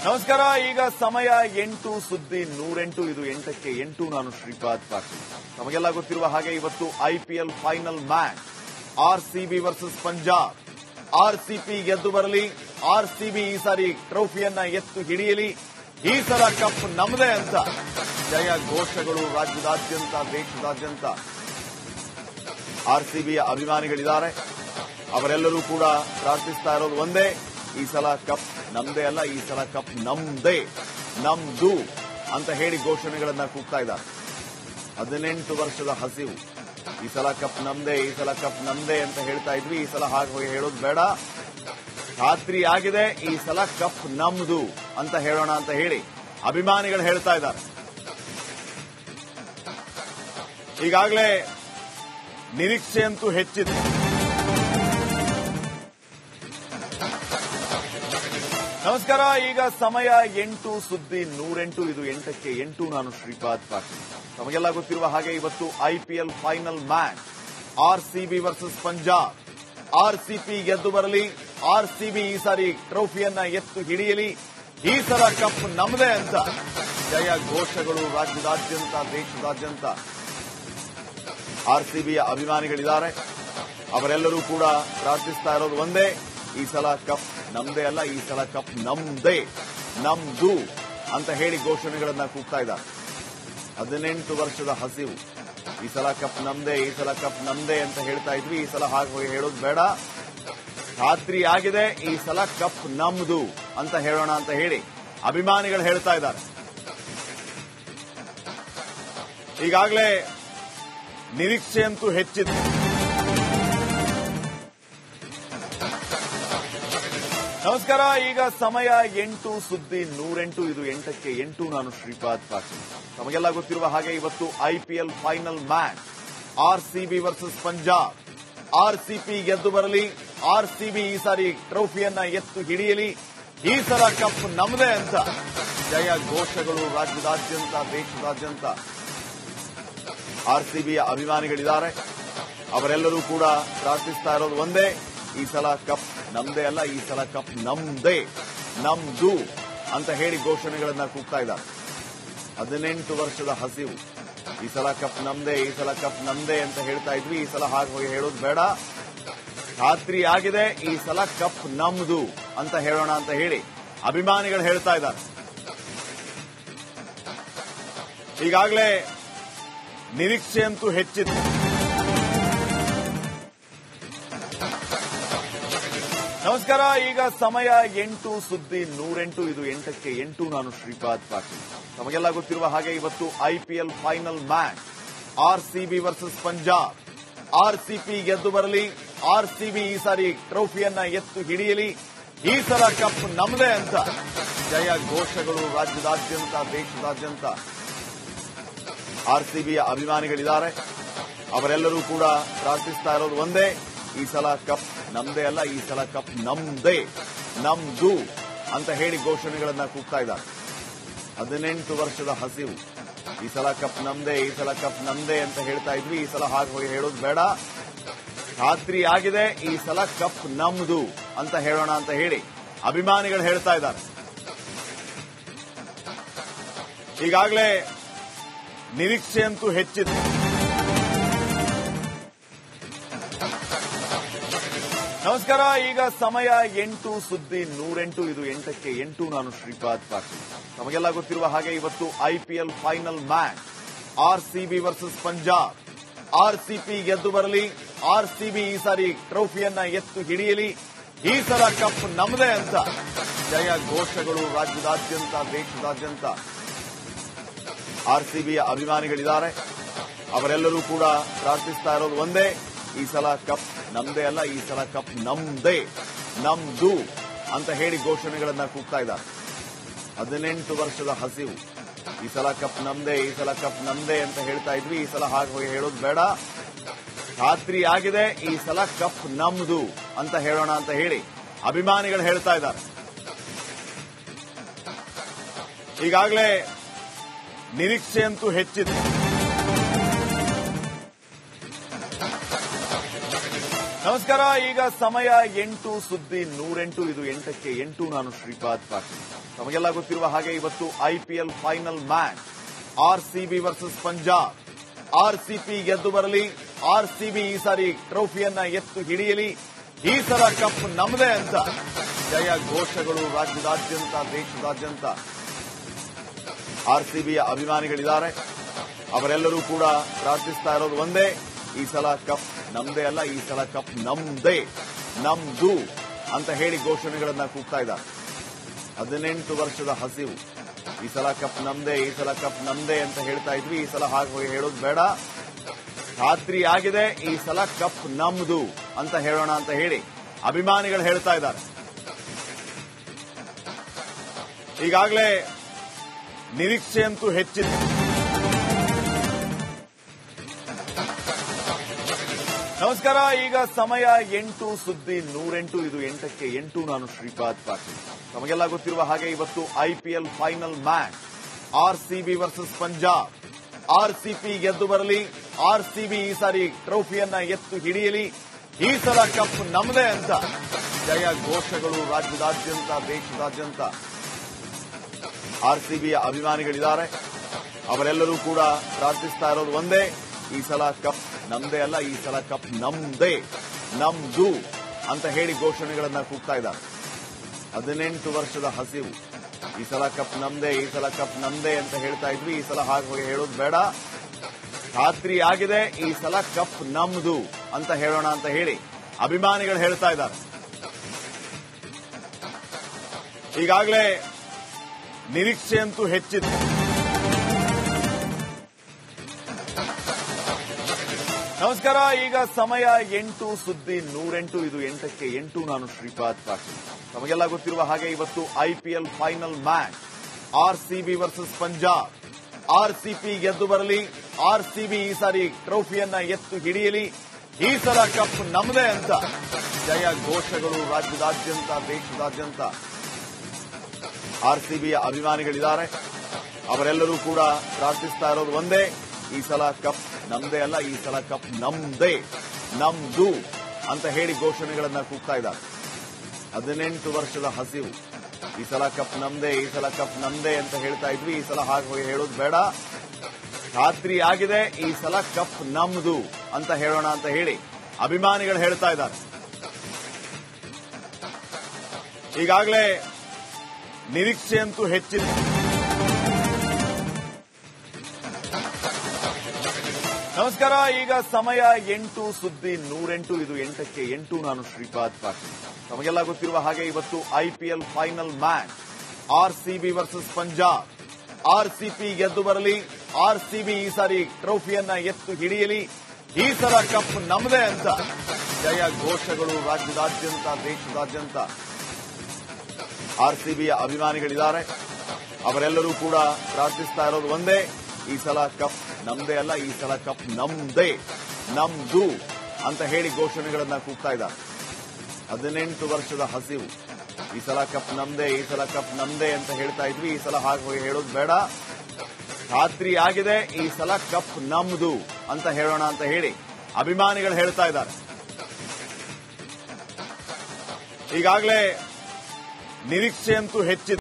ನಮಸ್ಕಾರ. ಈಗ ಸಮಯ 8 ಸುದ್ದಿ 108. ಇದು 8ಕ್ಕೆ 8. ನಾನು ಶ್ರೀಪಾದ್ ಪಾಟೀಲ್. ತಮಗೆಲ್ಲ ಗೊತ್ತಿರುವ ಹಾಗೆ ಇವತ್ತು IPL final match RCB versus Punjab. RCB ಗೆದ್ದು ಬರಲಿ, ಆರ್ಸಿಬಿ ಈ ಸಾರಿ ಟ್ರೋಫಿಯನ್ನ ಎತ್ತು ಹಿಡಿಯಲಿ, ಈ ಸಲ ಕಪ್ ನಮ್ಮದೇ ಅಂತ ಜಯ ಘೋಷಗಳು ರಾಜ್ಯದಾದ್ಯಂತ, ದೇಶದಾದ್ಯಂತ. ಆರ್ಸಿಬಿಯ ಅಭಿಮಾನಿಗಳಿದ್ದಾರೆ, ಅವರೆಲ್ಲರೂ ಕೂಡ ಪ್ರಾರ್ಥಿಸ್ತಾ ಇರೋದು ಒಂದೇ, ಈ ಸಲ ಕಪ್ ನಮ್ದೇ ಅಲ್ಲ, ಈ ಸಲ ಕಪ್ ನಮ್ದೇ, ನಮ್ದು ಅಂತ ಹೇಳಿ ಘೋಷಣೆಗಳನ್ನ ಕೂಗ್ತಾ ಇದ್ದಾರೆ. 18 ವರ್ಷದ ಹಸಿವು, ಈ ಸಲ ಕಪ್ ನಮ್ದೇ, ಈ ಸಲ ಕಪ್ ನಮ್ದೇ ಅಂತ ಹೇಳ್ತಾ ಇದ್ವಿ. ಈ ಸಲ ಹಾಗೆ ಹೋಗಿ ಹೇಳೋದು ಬೇಡ, ಖಾತ್ರಿ ಆಗಿದೆ, ಈ ಸಲ ಕಪ್ ನಮ್ದು ಅಂತ ಹೇಳೋಣ ಅಂತ ಹೇಳಿ ಅಭಿಮಾನಿಗಳು ಹೇಳ್ತಾ ಇದ್ದಾರೆ. ಈಗಾಗಲೇ ನಿರೀಕ್ಷೆಯಂತೂ ಹೆಚ್ಚಿದೆ. ನಮಸ್ಕಾರ. ಈಗ ಸಮಯ 8 ಸುದ್ದಿ 108. ಇದು 8ಕ್ಕೆ 8. ನಾನು ಶ್ರೀಪಾದ್ ಪಾಟೀಲ್. ತಮಗೆಲ್ಲ ಗೊತ್ತಿರುವ ಹಾಗೆ ಇವತ್ತು IPL final match RCB versus Punjab. RCB ಗೆದ್ದು ಬರಲಿ, ಆರ್ಸಿಬಿ ಈ ಸಾರಿ ಟ್ರೋಫಿಯನ್ನ ಎತ್ತು ಹಿಡಿಯಲಿ, ಈ ಸಲ ಕಪ್ ನಮ್ಮದೇ ಅಂತ ಜಯ ಘೋಷಗಳು ರಾಜ್ಯದಾದ್ಯಂತ, ದೇಶದಾದ್ಯಂತ. ಆರ್ಸಿಬಿಯ ಅಭಿಮಾನಿಗಳಿದ್ದಾರೆ, ಅವರೆಲ್ಲರೂ ಕೂಡ ಪ್ರಾರ್ಥಿಸ್ತಾ ಇರೋದು ಒಂದೇ, ಈ ಸಲ ಕಪ್ ನಮ್ದೇ ಅಲ್ಲ, ಈ ಸಲ ಕಪ್ ನಮ್ದೇ, ನಮ್ದು ಅಂತ ಹೇಳಿ ಘೋಷಣೆಗಳನ್ನ ಕೂಗ್ತಾ ಇದ್ದಾರೆ. 18 ವರ್ಷದ ಹಸಿವು, ಈ ಸಲ ಕಪ್ ನಮ್ದೇ, ಈ ಸಲ ಕಪ್ ನಮ್ದೇ ಅಂತ ಹೇಳ್ತಾ ಇದ್ವಿ. ಈ ಸಲ ಹಾಗೆ ಹೋಗಿ ಹೇಳೋದು ಬೇಡ, ಖಾತ್ರಿ ಆಗಿದೆ, ಈ ಸಲ ಕಪ್ ನಮ್ದು ಅಂತ ಹೇಳೋಣ ಅಂತ ಹೇಳಿ ಅಭಿಮಾನಿಗಳು ಹೇಳ್ತಾ ಇದ್ದಾರೆ. ಈಗಾಗಲೇ ನಿರೀಕ್ಷೆಯಂತೂ ಹೆಚ್ಚಿದೆ. ನಮಸ್ಕಾರ. ಈಗ ಸಮಯ 8 ಸುದ್ದಿ 108. ಇದು 8ಕ್ಕೆ 8. ನಾನು ಶ್ರೀಪಾದ್ ಪಾಟೀಲ್. ತಮಗೆಲ್ಲ ಗೊತ್ತಿರುವ ಹಾಗೆ ಇವತ್ತು IPL final match RCB versus Punjab. RCB ಗೆದ್ದು ಬರಲಿ, ಆರ್ಸಿಬಿ ಈ ಸಾರಿ ಟ್ರೋಫಿಯನ್ನ ಎತ್ತು ಹಿಡಿಯಲಿ, ಈ ಸಲ ಕಪ್ ನಮ್ಮದೇ ಅಂತ ಜಯ ಘೋಷಗಳು ರಾಜ್ಯದಾದ್ಯಂತ, ದೇಶದಾದ್ಯಂತ. ಆರ್ಸಿಬಿಯ ಅಭಿಮಾನಿಗಳಿದ್ದಾರೆ, ಅವರೆಲ್ಲರೂ ಕೂಡ ಪ್ರಾರ್ಥಿಸ್ತಾ ಇರೋದು ಒಂದೇ, ಈ ಸಲ ಕಪ್ ನಮ್ದೇ ಅಲ್ಲ, ಈ ಸಲ ಕಪ್ ನಮ್ದೇ, ನಮ್ದು ಅಂತ ಹೇಳಿ ಘೋಷಣೆಗಳನ್ನ ಕೂಗ್ತಾ ಇದ್ದಾರೆ. 18 ವರ್ಷದ ಹಸಿವು, ಈ ಸಲ ಕಪ್ ನಮ್ದೇ, ಈ ಸಲ ಕಪ್ ನಮ್ದೇ ಅಂತ ಹೇಳ್ತಾ ಇದ್ವಿ. ಈ ಸಲ ಹಾಗೆ ಹೋಗಿ ಹೇಳೋದು ಬೇಡ, ಖಾತ್ರಿ ಆಗಿದೆ, ಈ ಸಲ ಕಪ್ ನಮ್ದು ಅಂತ ಹೇಳೋಣ ಅಂತ ಹೇಳಿ ಅಭಿಮಾನಿಗಳು ಹೇಳ್ತಾ ಇದ್ದಾರೆ. ಈಗಾಗಲೇ ನಿರೀಕ್ಷೆಯಂತೂ ಹೆಚ್ಚಿದೆ. ನಮಸ್ಕಾರ. ಈಗ ಸಮಯ 8 ಸುದ್ದಿ 108. ಇದು 8ಕ್ಕೆ 8. ನಾನು ಶ್ರೀಪಾದ್ ಪಾಟೀಲ್. ತಮಗೆಲ್ಲ ಗೊತ್ತಿರುವ ಹಾಗೆ ಇವತ್ತು IPL final match RCB versus Punjab. RCB ಗೆದ್ದು ಬರಲಿ, ಆರ್ಸಿಬಿ ಈ ಸಾರಿ ಟ್ರೋಫಿಯನ್ನ ಎತ್ತು ಹಿಡಿಯಲಿ, ಈ ಸಲ ಕಪ್ ನಮ್ಮದೇ ಅಂತ ಜಯ ಘೋಷಗಳು ರಾಜ್ಯದಾದ್ಯಂತ, ದೇಶದಾದ್ಯಂತ. ಆರ್ಸಿಬಿಯ ಅಭಿಮಾನಿಗಳಿದ್ದಾರೆ, ಅವರೆಲ್ಲರೂ ಕೂಡ ಪ್ರಾರ್ಥಿಸ್ತಾ ಇರೋದು ಒಂದೇ, ಈ ಸಲ ಕಪ್ ನಮ್ದೇ ಅಲ್ಲ, ಈ ಸಲ ಕಪ್ ನಮ್ದೇ, ನಮ್ದು ಅಂತ ಹೇಳಿ ಘೋಷಣೆಗಳನ್ನ ಕೂಗ್ತಾ ಇದ್ದಾರೆ. 18 ವರ್ಷದ ಹಸಿವು, ಈ ಸಲ ಕಪ್ ನಮ್ದೇ, ಈ ಸಲ ಕಪ್ ನಮ್ದೇ ಅಂತ ಹೇಳ್ತಾ ಇದ್ವಿ. ಈ ಸಲ ಹಾಗೆ ಹೋಗಿ ಹೇಳೋದು ಬೇಡ, ಖಾತ್ರಿ ಆಗಿದೆ, ಈ ಸಲ ಕಪ್ ನಮ್ದು ಅಂತ ಹೇಳೋಣ ಅಂತ ಹೇಳಿ ಅಭಿಮಾನಿಗಳು ಹೇಳ್ತಾ ಇದ್ದಾರೆ. ಈಗಾಗಲೇ ನಿರೀಕ್ಷೆಯಂತೂ ಹೆಚ್ಚಿದೆ. ನಮಸ್ಕಾರ. ಈಗ ಸಮಯ 8 ಸುದ್ದಿ 108. ಇದು 8ಕ್ಕೆ 8. ನಾನು ಶ್ರೀಪಾದ್ ಪಾಟೀಲ್. ತಮಗೆಲ್ಲ ಗೊತ್ತಿರುವ ಹಾಗೆ ಇವತ್ತು IPL final match RCB versus Punjab. RCB ಗೆದ್ದು ಬರಲಿ, ಆರ್ಸಿಬಿ ಈ ಸಾರಿ ಟ್ರೋಫಿಯನ್ನ ಎತ್ತು ಹಿಡಿಯಲಿ, ಈ ಸಲ ಕಪ್ ನಮ್ಮದೇ ಅಂತ ಜಯ ಘೋಷಗಳು ರಾಜ್ಯದಾದ್ಯಂತ, ದೇಶದಾದ್ಯಂತ. ಆರ್ಸಿಬಿಯ ಅಭಿಮಾನಿಗಳಿದ್ದಾರೆ, ಅವರೆಲ್ಲರೂ ಕೂಡ ಪ್ರಾರ್ಥಿಸ್ತಾ ಇರೋದು ಒಂದೇ, ಈ ಸಲ ಕಪ್ ನಮ್ದೇ ಅಲ್ಲ, ಈ ಸಲ ಕಪ್ ನಮ್ದೇ, ನಮ್ದು ಅಂತ ಹೇಳಿ ಘೋಷಣೆಗಳನ್ನ ಕೂಗ್ತಾ ಇದ್ದಾರೆ. 18 ವರ್ಷದ ಹಸಿವು, ಈ ಸಲ ಕಪ್ ನಮ್ದೇ, ಈ ಸಲ ಕಪ್ ನಮ್ದೇ ಅಂತ ಹೇಳ್ತಾ ಇದ್ವಿ. ಈ ಸಲ ಹಾಗೆ ಹೋಗಿ ಹೇಳೋದು ಬೇಡ, ಖಾತ್ರಿ ಆಗಿದೆ, ಈ ಸಲ ಕಪ್ ನಮ್ದು ಅಂತ ಹೇಳೋಣ ಅಂತ ಹೇಳಿ ಅಭಿಮಾನಿಗಳು ಹೇಳ್ತಾ ಇದ್ದಾರೆ. ಈಗಾಗಲೇ ನಿರೀಕ್ಷೆಯಂತೂ ಹೆಚ್ಚಿದೆ. ನಮಸ್ಕಾರ. ನಮಸ್ಕಾರ. ಈಗ ಸಮಯ 8 ಸುದ್ದಿ 108. ಇದು 8ಕ್ಕೆ 8. ನಾನು ಶ್ರೀಪಾದ್ ಪಾಟೀಲ್. ತಮಗೆಲ್ಲ ಗೊತ್ತಿರುವ ಹಾಗೆ ಇವತ್ತು IPL final match RCB versus Punjab. RCB ಗೆದ್ದು ಬರಲಿ, ಆರ್ಸಿಬಿ ಈ ಸಾರಿ ಟ್ರೋಫಿಯನ್ನ ಎತ್ತು ಹಿಡಿಯಲಿ, ಈ ಸಲ ಕಪ್ ನಮ್ಮದೇ ಅಂತ ಜಯ ಘೋಷಗಳು ರಾಜ್ಯದಾದ್ಯಂತ, ದೇಶದಾದ್ಯಂತ. ಆರ್ಸಿಬಿಯ ಅಭಿಮಾನಿಗಳಿದ್ದಾರೆ, ಅವರೆಲ್ಲರೂ ಕೂಡ ಪ್ರಾರ್ಥಿಸ್ತಾ ಇರೋದು ಒಂದೇ, ಈ ಸಲ ಕಪ್ ನಮ್ದೇ ಅಲ್ಲ, ಈ ಸಲ ಕಪ್ ನಮ್ದೇ, ನಮ್ದು ಅಂತ ಹೇಳಿ ಘೋಷಣೆಗಳನ್ನ ಕೂಗ್ತಾ ಇದ್ದಾರೆ. 18 ವರ್ಷದ ಹಸಿವು, ಈ ಸಲ ಕಪ್ ನಮ್ದೇ, ಈ ಸಲ ಕಪ್ ನಮ್ದೇ ಅಂತ ಹೇಳ್ತಾ ಇದ್ವಿ. ಈ ಸಲ ಹಾಗೆ ಹೇಳೋದು ಬೇಡ, ಖಾತ್ರಿ ಆಗಿದೆ, ಈ ಸಲ ಕಪ್ ನಮ್ದು ಅಂತ ಹೇಳೋಣ ಅಂತ ಹೇಳಿ ಅಭಿಮಾನಿಗಳು ಹೇಳ್ತಾ ಇದ್ದಾರೆ. ಈಗಾಗಲೇ ನಿರೀಕ್ಷೆಯಂತೂ ಹೆಚ್ಚಿದೆ. ನಮಸ್ಕಾರ. ಈಗ ಸಮಯ 8 ಸುದ್ದಿ 108. ಇದು 8ಕ್ಕೆ 8. ನಾನು ಶ್ರೀಪಾದ್ ಪಾಟೀಲ್. ತಮಗೆಲ್ಲ ಗೊತ್ತಿರುವ ಹಾಗೆ ಇವತ್ತು IPL final match RCB versus Punjab. RCB ಗೆದ್ದು ಬರಲಿ, ಆರ್ಸಿಬಿ ಈ ಸಾರಿ ಟ್ರೋಫಿಯನ್ನ ಎತ್ತು ಹಿಡಿಯಲಿ, ಈ ಸಲ ಕಪ್ ನಮ್ಮದೇ ಅಂತ ಜಯ ಘೋಷಗಳು ರಾಜ್ಯದಾದ್ಯಂತ, ದೇಶದಾದ್ಯಂತ. ಆರ್ಸಿಬಿಯ ಅಭಿಮಾನಿಗಳಿದ್ದಾರೆ, ಅವರೆಲ್ಲರೂ ಕೂಡ ಪ್ರಾರ್ಥಿಸ್ತಾ ಇರೋದು ಒಂದೇ, ಈ ಸಲ ಕಪ್ ನಮ್ದೇ ಅಲ್ಲ, ಈ ಸಲ ಕಪ್ ನಮ್ದೇ, ನಮ್ದು ಅಂತ ಹೇಳಿ ಘೋಷಣೆಗಳನ್ನ ಕೂಗ್ತಾ ಇದ್ದಾರೆ. 18 ವರ್ಷದ ಹಸಿವು, ಈ ಸಲ ಕಪ್ ನಮ್ದೇ, ಈ ಸಲ ಕಪ್ ನಮ್ದೇ ಅಂತ ಹೇಳ್ತಾ ಇದ್ವಿ. ಈ ಸಲ ಹಾಗೆ ಹೇಳೋದು ಬೇಡ, ಖಾತ್ರಿ ಆಗಿದೆ, ಈ ಸಲ ಕಪ್ ನಮ್ದು ಅಂತ ಹೇಳೋಣ ಅಂತ ಹೇಳಿ ಅಭಿಮಾನಿಗಳು ಹೇಳ್ತಾ ಇದ್ದಾರೆ. ಈಗಾಗಲೇ ನಿರೀಕ್ಷೆಯಂತೂ ಹೆಚ್ಚಿದೆ. ನಮಸ್ಕಾರ. ಈಗ ಸಮಯ 8 ಸುದ್ದಿ 108. ಇದು 8ಕ್ಕೆ 8. ನಾನು ಶ್ರೀಪಾದ್ ಪಾಟೀಲ್. ತಮಗೆಲ್ಲ ಗೊತ್ತಿರುವ ಹಾಗೆ ಇವತ್ತು IPL final match RCB versus Punjab. RCB ಗೆದ್ದು ಬರಲಿ, ಆರ್ಸಿಬಿ ಈ ಸಾರಿ ಟ್ರೋಫಿಯನ್ನ ಎತ್ತು ಹಿಡಿಯಲಿ, ಈ ಸಲ ಕಪ್ ನಮ್ಮದೇ ಅಂತ ಜಯ ಘೋಷಗಳು ರಾಜ್ಯದಾದ್ಯಂತ, ದೇಶದಾದ್ಯಂತ. ಆರ್ಸಿಬಿಯ ಅಭಿಮಾನಿಗಳಿದ್ದಾರೆ, ಅವರೆಲ್ಲರೂ ಕೂಡ ಪ್ರಾರ್ಥಿಸ್ತಾ ಇರೋದು ಒಂದೇ, ಈ ಸಲ ಕಪ್ ನಮ್ದೇ ಅಲ್ಲ, ಈ ಸಲ ಕಪ್ ನಮ್ದೇ, ನಮ್ದು ಅಂತ ಹೇಳಿ ಘೋಷಣೆಗಳನ್ನ ಕೂಗ್ತಾ ಇದ್ದಾರೆ. 18 ವರ್ಷದ ಹಸಿವು, ಈ ಸಲ ಕಪ್ ನಮ್ದೇ, ಈ ಸಲ ಕಪ್ ನಮ್ದೇ ಅಂತ ಹೇಳ್ತಾ ಇದ್ವಿ. ಈ ಸಲ ಹಾಗೆ ಹೇಳೋದು ಬೇಡ, ಖಾತ್ರಿ ಆಗಿದೆ, ಈ ಸಲ ಕಪ್ ನಮ್ದು ಅಂತ ಹೇಳೋಣ ಅಂತ ಹೇಳಿ ಅಭಿಮಾನಿಗಳು ಹೇಳ್ತಾ ಇದ್ದಾರೆ. ಈಗಾಗಲೇ ನಿರೀಕ್ಷೆಯಂತೂ ಹೆಚ್ಚಿದೆ. ನಮಸ್ಕಾರ. ಈಗ ಸಮಯ 8 ಸುದ್ದಿ 108. ಇದು 8ಕ್ಕೆ 8. ನಾನು ಶ್ರೀಪಾದ್ ಪಾಟೀಲ್. ತಮಗೆಲ್ಲ ಗೊತ್ತಿರುವ ಹಾಗೆ ಇವತ್ತು IPL final match RCB versus Punjab. RCB ಗೆದ್ದು ಬರಲಿ, ಆರ್ಸಿಬಿ ಈ ಸಾರಿ ಟ್ರೋಫಿಯನ್ನ ಎತ್ತು ಹಿಡಿಯಲಿ, ಈ ಸಲ ಕಪ್ ನಮ್ಮದೇ ಅಂತ ಜಯ ಘೋಷಗಳು ರಾಜ್ಯದಾದ್ಯಂತ, ದೇಶದಾದ್ಯಂತ. ಆರ್ಸಿಬಿಯ ಅಭಿಮಾನಿಗಳಿದ್ದಾರೆ, ಅವರೆಲ್ಲರೂ ಕೂಡ ಪ್ರಾರ್ಥಿಸ್ತಾ ಇರೋದು ಒಂದೇ, ಈ ಸಲ ಕಪ್ ನಮ್ದೇ ಅಲ್ಲ, ಈ ಸಲ ಕಪ್ ನಮ್ದೇ, ನಮ್ದು ಅಂತ ಹೇಳಿ ಘೋಷಣೆಗಳನ್ನ ಕೂಗ್ತಾ ಇದ್ದಾರೆ. 18 ವರ್ಷದ ಹಸಿವು, ಈ ಸಲ ಕಪ್ ನಮ್ದೇ, ಈ ಸಲ ಕಪ್ ನಮ್ದೇ ಅಂತ ಹೇಳ್ತಾ ಇದ್ವಿ. ಈ ಸಲ ಹಾಗೆ ಹೇಳೋದು ಬೇಡ, ಖಾತ್ರಿ ಆಗಿದೆ, ಈ ಸಲ ಕಪ್ ನಮ್ದು ಅಂತ ಹೇಳೋಣ ಅಂತ ಹೇಳಿ ಅಭಿಮಾನಿಗಳು ಹೇಳ್ತಾ ಇದ್ದಾರೆ. ಈಗಾಗಲೇ ನಿರೀಕ್ಷೆಯಂತೂ ಹೆಚ್ಚಿದೆ.